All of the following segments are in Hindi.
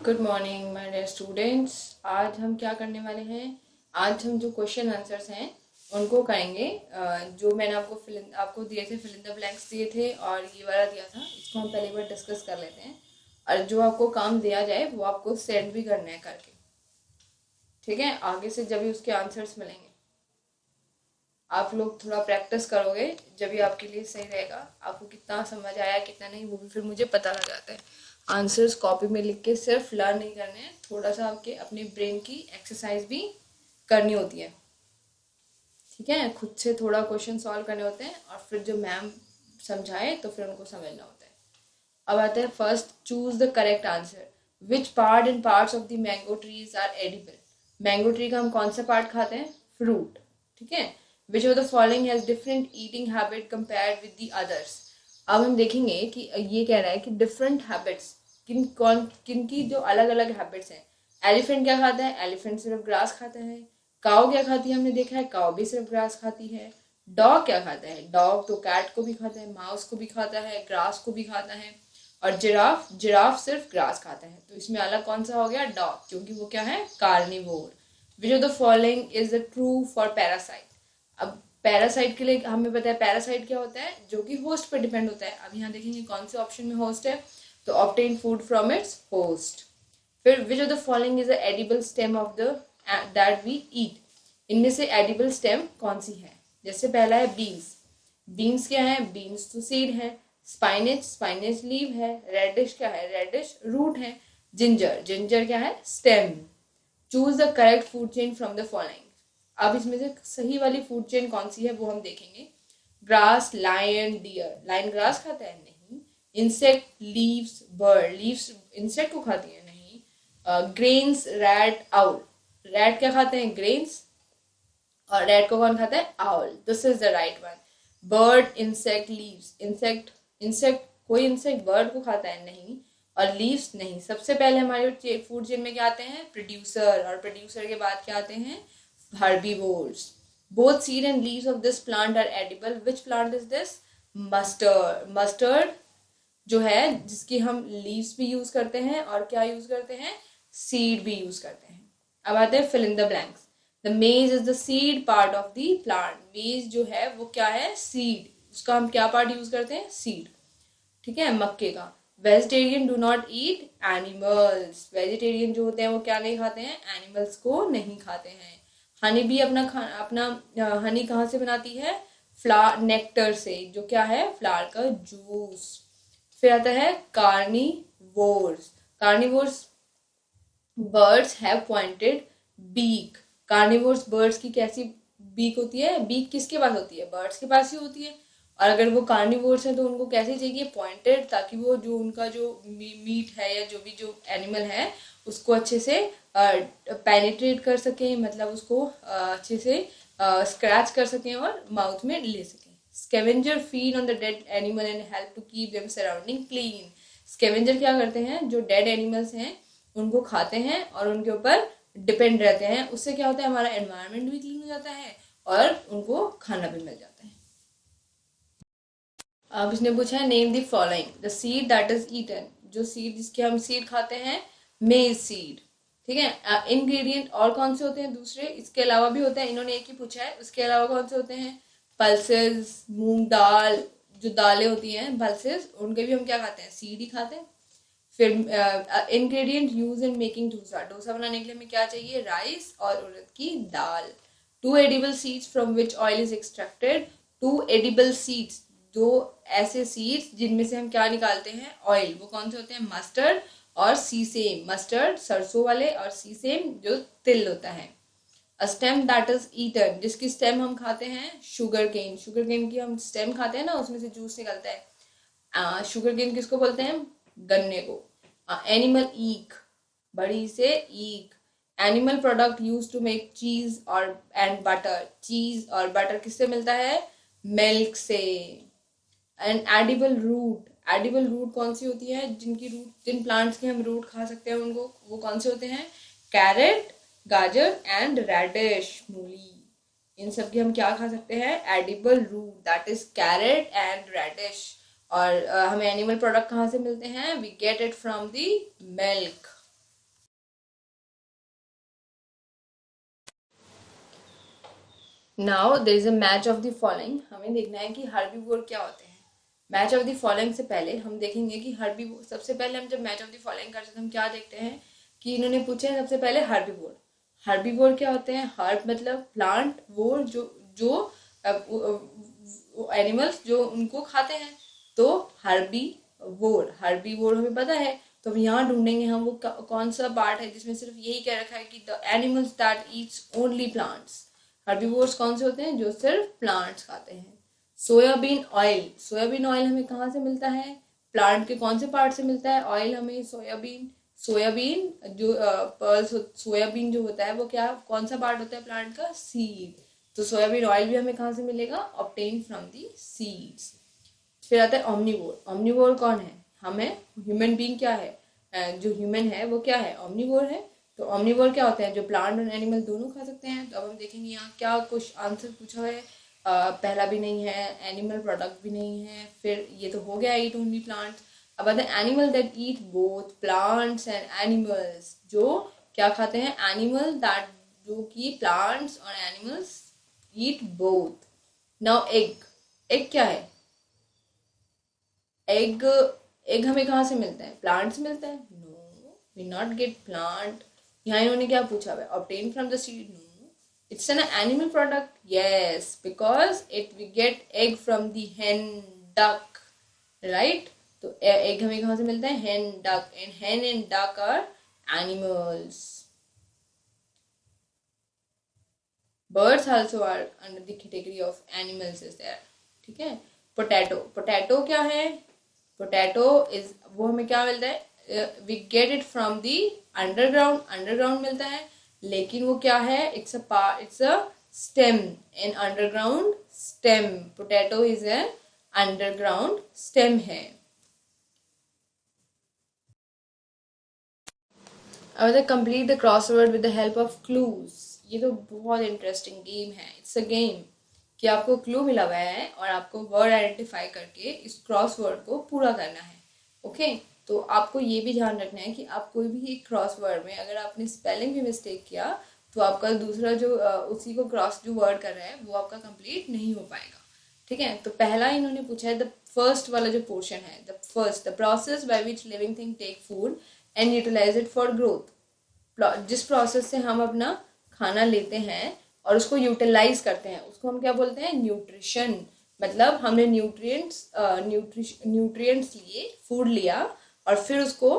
Good morning my dear students. आज हम क्या करने वाले हैं? आज हम जो क्वेश्चन आंसर्स हैं उनको करेंगे। जो मैंने आपको दिए थे, फिल इन द ब्लैंक्स दिए थे और ये वाला दिया था, इसको हम पहले एक बार डिस्कस कर लेते हैं। और जो आपको काम दिया जाए वो आपको सेंड भी करना है करके, ठीक है? आगे से जब भी उसके आंसर्स मिलेंगे आप लोग थोड़ा प्रैक्टिस करोगे, जब भी आपके लिए सही रहेगा। आपको कितना समझ आया कितना नहीं वो भी फिर मुझे पता लग जाता है। आंसर्स कॉपी में लिख के सिर्फ लर्न नहीं करने हैं, थोड़ा सा आपके अपने ब्रेन की एक्सरसाइज भी करनी होती है, ठीक है? खुद से थोड़ा क्वेश्चन सॉल्व करने होते हैं और फिर जो मैम समझाए तो फिर उनको समझना होता है। अब आते हैं first, choose the correct answer. Which part and parts of the mango trees are edible? Mango tree का हम कौन सा पार्ट खाते हैं? फ्रूट, ठीक है? विच of the following has different eating habit compared with the others? अब हम देखेंगे कि ये कह रहा है कि डिफरेंट हैबिट्स, किन की जो अलग अलग हैबिट्स हैं। एलिफेंट क्या खाता है? एलिफेंट सिर्फ ग्रास खाता है। काऊ क्या खाती है? हमने देखा है काऊ भी सिर्फ ग्रास खाती है। डॉग क्या खाता है? डॉग तो कैट को भी खाता है, माउस को भी खाता है, ग्रास को भी खाता है। और जिराफ, जिराफ सिर्फ ग्रास खाता है। तो इसमें अलग कौन सा हो गया? डॉग, क्योंकि वो क्या है? Carnivore. Which of the following is the true for parasite? अब पैरासाइट के लिए हमें पता है पैरासाइट क्या होता है, जो कि होस्ट पर डिपेंड होता है। अब यहाँ देखेंगे कौन से ऑप्शन में होस्ट है, तो obtain food from its host. फिर which of the following is the edible stem of the that we eat? इनमें से एडिबल स्टेम कौन सी है? जैसे पहला है बीन्स। बीन्स क्या है? बीन्स तो सीड है। स्पाइनेच, स्पाइनेच लीव है। रेडिश क्या है? रेडिश रूट है। जिंजर, जिंजर क्या है? Stem. Choose the correct food chain from the following. अब इसमें से सही वाली फूड चेन कौन सी है वो हम देखेंगे। Grass, lion, deer. Lion grass खाता है? नहीं। Insect, leaves, bird. Leaves insect को खाती है? नहीं। Grains, rat, owl. रैट क्या खाते हैं? ग्रेन्स। और रैट को कौन खाता है? Owl. This is the right one. Bird, insect, leaves. Insect, insect कोई इंसेक्ट बर्ड को खाता है? नहीं। और लीव्स नहीं। सबसे पहले हमारे फूड चेन में क्या आते हैं? प्रोड्यूसर, और प्रोड्यूसर के बाद क्या आते हैं? herbivores. Both seed and leaves of this plant are edible. Which plant is this? Mustard. Mustard जो है जिसकी हम लीव्स भी यूज करते हैं और क्या यूज करते हैं? सीड भी यूज करते हैं। अब आते हैं fill in the blanks. The maize is the seed part of the plant. Maize जो है वो क्या है? सीड। उसका हम क्या पार्ट यूज करते हैं? सीड, ठीक है? मक्के का। Vegetarian do not eat animals. Vegetarian जो होते हैं वो क्या नहीं खाते हैं? एनिमल्स को नहीं खाते हैं। हनी भी अपना हनी कहाँ से बनाती है? फ्लावर, नेक्टर से, जो क्या है? फ्लावर का जूस। फिर आता है carnivores. Carnivores birds have pointed beak. Carnivores birds की कैसी बीक होती है? बीक किसके पास होती है? बर्ड्स के पास ही होती है। और अगर वो कार्निवोर्स हैं तो उनको कैसे चाहिए? पॉइंटेड, ताकि वो जो उनका जो मीट है या जो भी जो एनिमल है उसको अच्छे से पेनिट्रेट कर सकें, मतलब उसको अच्छे से स्क्रैच कर सकें और माउथ में ले सकें। Scavenger feed on the dead animal and help to keep them surrounding clean. Scavenger क्या करते हैं? जो डेड एनिमल्स हैं उनको खाते हैं और उनके ऊपर डिपेंड रहते हैं। उससे क्या होता है? हमारा एनवायरनमेंट भी क्लीन हो जाता है और उनको खाना भी मिल जाता है। अब इसने पूछा है name the following the seed that is eaten. जो सीड जिसके हम सीड खाते हैं, मेज सीड, ठीक है? इंग्रेडिएंट और कौन से होते हैं दूसरे? इसके अलावा भी होते हैं, इन्होंने एक ही पूछा है। उसके अलावा कौन से होते हैं? पल्सेस, मूंग दाल, जो दालें होती हैं पल्सेस, उनके भी हम क्या खाते हैं? सीड ही खाते हैं। फिर ingredient use in making dosa. Dosa बनाने के लिए हमें क्या चाहिए? राइस और उड़द की दाल। Two edible seeds from which oil is extracted. Two edible seeds, दो ऐसे सीड्स जिनमें से हम क्या निकालते हैं? ऑयल। वो कौन से होते हैं? मस्टर्ड और सीसेम। मस्टर्ड सरसों वाले और सीसेम जो तिल होता है। A stem that is eaten, जिसकी स्टेम हम खाते हैं? Sugar cane. शुगर केन की हम स्टेम खाते हैं ना, उसमें से जूस निकलता है। शुगर केन किसको बोलते हैं? गन्ने को। एनिमल ईक, बड़ी से egg. Animal product use to make cheese और एंड बटर। चीज और बटर किससे मिलता है? मिल्क से। And edible root, edible root कौन सी होती है? जिनकी रूट, जिन प्लांट्स के हम रूट खा सकते हैं उनको, वो कौन से होते हैं? कैरेट, गाजर एंड रेडिश, मूली। इन सब की हम क्या खा सकते हैं? Edible root, that is carrot and radish. और हमें एनिमल प्रोडक्ट कहाँ से मिलते हैं? We get it from the milk. Now there is a match of the following. हमें देखना है कि हर्बीवोर क्या होते हैं। मैच ऑफ द फॉलोइंग से पहले हम देखेंगे कि हर्बीवोर, सबसे पहले हम जब मैच ऑफ द फॉलोइंग करते हैं तो हम क्या देखते हैं कि इन्होंने पूछे हैं सबसे पहले हर्बीवोर। हर्बीवोर क्या होते हैं? हर्ब मतलब प्लांट, वोर जो जो एनिमल्स जो उनको खाते हैं। तो हर्बीवोर हमें पता है। तो अब यहाँ ढूंढेंगे हम वो कौन सा पार्ट है जिसमें सिर्फ यही कह रखा है कि the animals that eats only plants. Herbivores कौन से होते हैं? जो सिर्फ प्लांट्स खाते हैं। सोयाबीन ऑयल, सोयाबीन ऑयल हमें कहाँ से मिलता है? प्लांट के कौन से पार्ट से मिलता है ऑयल हमें? सोयाबीन। सोयाबीन जो पर्ल्स, सोयाबीन जो होता है वो क्या, कौन सा पार्ट होता है प्लांट का? सीड। तो सोयाबीन ऑयल भी हमें कहाँ से मिलेगा? Obtain from the seeds. फिर आता है ओमनीवोर। ओमनीवोर कौन है? हमें ह्यूमन बीइंग क्या है, जो ह्यूमन है वो क्या है? ओमनीवोर है। तो ओमनीवोर क्या होते हैं? जो प्लांट और एनिमल दोनों खा सकते हैं। तो अब हम देखेंगे यहाँ क्या कुछ आंसर पूछा है। पहला भी नहीं है, एनिमल प्रोडक्ट भी नहीं है, फिर ये तो हो गया ईट ओनली प्लांट। अब आता है animal that eat both plants and animals. जो क्या खाते हैं? एनिमल दैट, जो कि प्लांट्स और animals eat both. Now egg, egg क्या है? एग, एग हमें कहाँ से मिलता है? प्लांट से मिलता है? No, we not get plant. यहाँ इन्होंने क्या पूछा है? Obtain from the seed? No, it's an animal product. Yes, because it we get egg from the hen, duck, right. तो एग हमें कहाँ से मिलता है? hen, duck, and hen and duck are animals. Birds also are under the category of animals is there. ठीक है। पोटैटो, पोटैटो क्या है? पोटैटो इज, वो हमें क्या मिलता है? We get it from the underground, underground मिलता है। लेकिन वो क्या है? It's a part, it's a stem, an underground stem. Potato is a underground stem है। अब complete the crossword with the help of clues. ये तो बहुत इंटरेस्टिंग गेम है। इट्स अ गेम कि आपको क्लू मिला हुआ है और आपको वर्ड आइडेंटिफाई करके इस क्रॉसवर्ड को पूरा करना है। ओके, तो आपको ये भी ध्यान रखना है कि आप कोई भी एक क्रॉसवर्ड में अगर आपने स्पेलिंग भी मिस्टेक किया तो आपका दूसरा जो उसी को क्रॉस जो वर्ड कर रहा है वो आपका कंप्लीट नहीं हो पाएगा। ठीक है। तो पहला इन्होंने पूछा है द फर्स्ट वाला जो पोर्शन है, the first, the process by which living thing take food and utilize it for growth. जिस प्रोसेस से हम अपना खाना लेते हैं और उसको यूटिलाइज करते हैं उसको हम क्या बोलते हैं? न्यूट्रिशन। मतलब हमने न्यूट्रिएंट्स लिए, फूड लिया और फिर उसको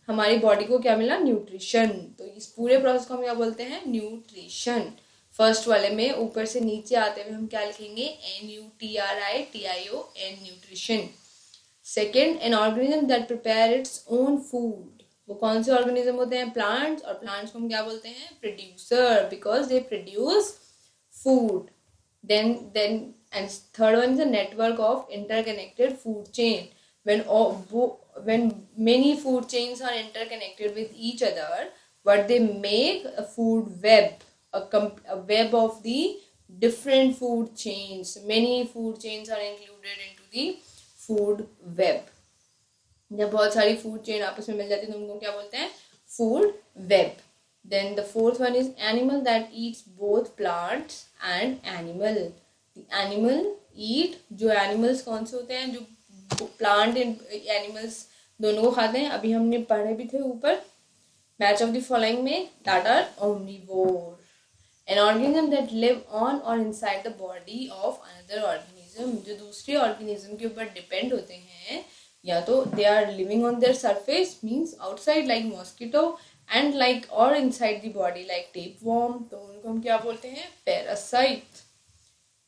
हमारी बॉडी को क्या मिला? न्यूट्रिशन। तो इस पूरे प्रोसेस को हम क्या बोलते हैं? न्यूट्रिशन। फर्स्ट वाले में ऊपर से नीचे आते हुए हम क्या लिखेंगे? NUTRITION, nutrition. Second, N organism that prepare its own food. वो कौन से ऑर्गेनिज्म होते हैं? प्लांट्स। और प्लांट्स को हम क्या बोलते हैं? Producer, because they produce food. then and third one is a network of interconnected food chain. When many food chains are interconnected with each other, but they make a food web, a web of the different food chains. Many food chains are included into the food web. जब बहुत सारी फूड चेन आपस में मिल जाती है तो उनको क्या बोलते हैं? Food web. Then the fourth one is animal that eats both plants and animal. Animal eat, जो एनिमल्स कौन से होते हैं? जो प्लांट एंड एनिमल्स दोनों को खाते हैं। अभी हमने पढ़े भी थे ऊपर मैच ऑफ द फॉलोइंग में, that are omnivore. An organism that live on और inside the body of another organism. जो दूसरे ऑर्गेनिज्म के ऊपर डिपेंड होते हैं, या तो they are living on their surface means outside like mosquito, and like और inside the body like tapeworm, तो उनको हम क्या बोलते हैं? Parasite.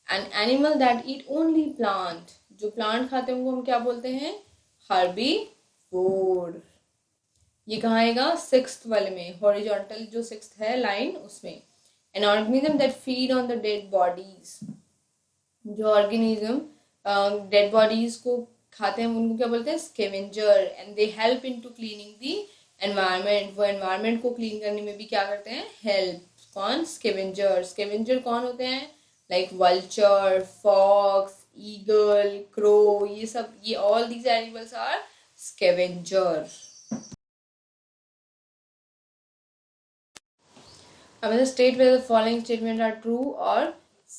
An animal that eat only plant, जो प्लांट खाते हैं उनको हम क्या बोलते हैं? हर्बीवोर। ये कहाँ आएगा? सिक्स्थ वाले में, हॉरिजॉन्टल जो सिक्स्थ है लाइन उसमें। An organism that feed on the dead bodies, जो ऑर्गेनिज्म डेड बॉडीज को खाते हैं उनको क्या बोलते हैं? Scavenger. And they help in to cleaning the environment. वो एनवायरमेंट को क्लीन करने में भी क्या करते हैं? हेल्प। कौन? स्केवेंजर। स्केवेंजर कौन होते हैं? Like vulture, fox, eagle, crow, ये सब, ये all these animals are scavenger. अब state where the following statement are true और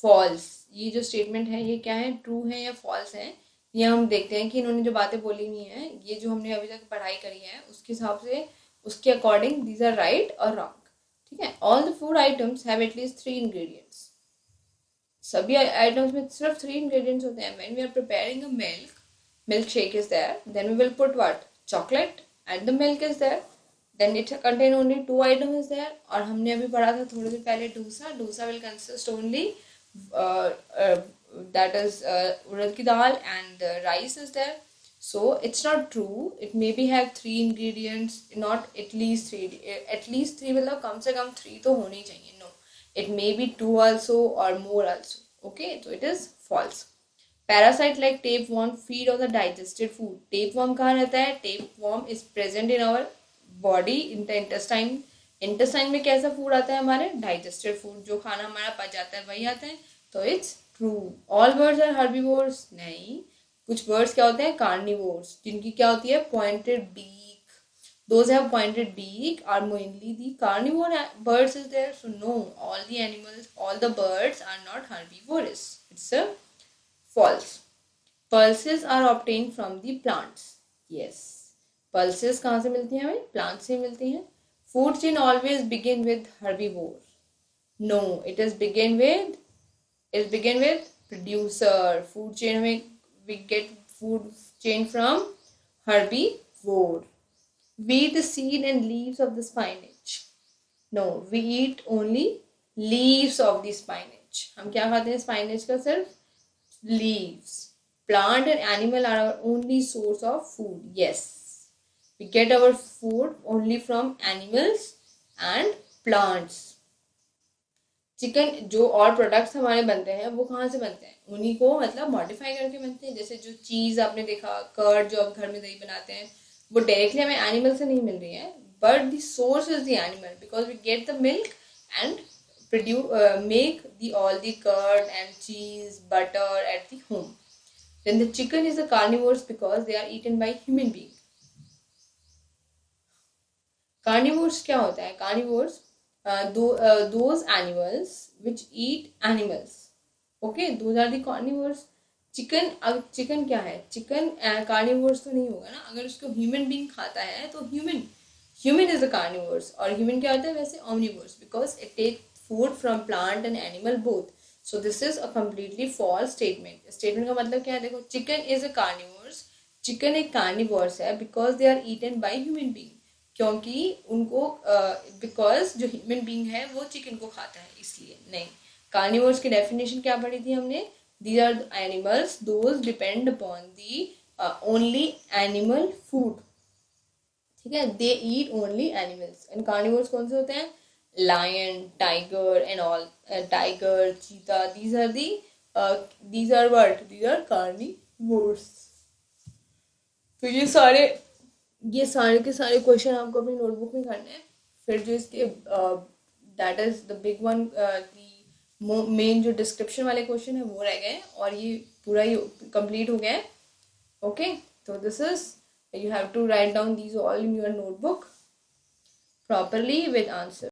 फॉल्स। ये जो स्टेटमेंट है ये क्या है, ट्रू है या फॉल्स है, ये हम देखते हैं कि इन्होंने जो बातें बोली हुई हैं, ये जो हमने अभी तक पढ़ाई करी है उसके हिसाब से, उसके अकॉर्डिंग दीज आर राइट और रॉन्ग। ठीक है, all the food items have at least 3 ingredients. सभी आइटम्स में सिर्फ 3 इंग्रेडिएंट्स होते हैं। When we are preparing a milk shake is there, then we will put what, chocolate, and the milk is there, then it contain only 2 item is there. और हमने अभी पढ़ा था थोड़ी देर पहले dosa, dosa will consist only that is urad ki dal and rice is there. So it's not true, it maybe have 3 ingredients, not at least 3, at least 3 मतलब कम से कम 3 तो होने ही चाहिए। No, it may be 2 also or more also. Okay, so it is false. Parasite like tapeworm feed on the digested food. Tapeworm कहाँ रहता है? Tapeworm is present in our body in the intestine. Intestine में कैसा फूड आता है हमारे? डाइजेस्टेड फूड, जो खाना हमारा पच जाता है वही आता है। तो it's true. All birds are herbivores, नहीं, कुछ बर्ड्स क्या होते हैं? कार्निवोर्स, जिनकी क्या होती है? Pointed beak. Those have pointed beak are mainly the carnivore birds is there. So no, all the animals, all the birds are not herbivorous. It's a false. Pulses are obtain from the plants. Yes, pulses कहाँ से मिलती हैं हमें? प्लांट से मिलती हैं। Food chain always begin with herbivore. No, it is begin with producer. Food chain में we get food chain from herbivore. We eat the seed and leaves of the spinach. No, we eat only leaves of the spinach. हम क्या खाते हैं spinach का? सिर्फ leaves. Plant and animal are our only source of food. Yes. We get our food only from animals and plants. Chicken जो और प्रोडक्ट्स हमारे बनते हैं वो कहाँ से बनते हैं? उन्हीं को मतलब मॉडिफाई करके बनते हैं। जैसे जो चीज़ आपने देखा, कर्ड जो आप घर में दही बनाते हैं, वो डायरेक्टली हमें एनिमल से नहीं मिल रही है, but the source is the animal, because we get the milk and produce make the all the curd and cheese, butter at the home. Then the chicken is a carnivores because they are eaten by human beings. Carnivores क्या होता है? Carnivores those animals which eat animals. Okay, those are the carnivores. Chicken, अब चिकन क्या है? चिकन कार्निवोर्स तो नहीं होगा ना। अगर उसको ह्यूमन बीइंग खाता है तो ह्यूमन इज अ कार्निवोर्स। और ह्यूमन क्या होता है वैसे? Omnivores, because it take food from plant and animal both. So this is a completely false statement. Statement का मतलब क्या है? देखो, chicken is a carnivores, chicken एक कार्निवोर्स है because they are eaten by human being, क्योंकि उनको बिकॉज जो ह्यूमन बीइंग है वो चिकन को खाता है, इसलिए नहीं। कार्निवोर्स की डेफिनेशन क्या पढ़ी थी हमने? These are the animals those depend upon the only animal food. ठीक है, they eat only animals. And carnivores कौन से होते हैं? Lion, tiger and all. Tiger, cheetah. These are the these are what? These are carnivores. तो ये सारे के सारे क्वेश्चन आपको अपनी नोटबुक में करने हैं। फिर जो इसके that is the big one, main जो डिस्क्रिप्शन वाले क्वेश्चन है वो रह गए, और ये पूरा ही कंप्लीट हो गया है। ओके, तो this is, you have to write down these all in your notebook properly with answer.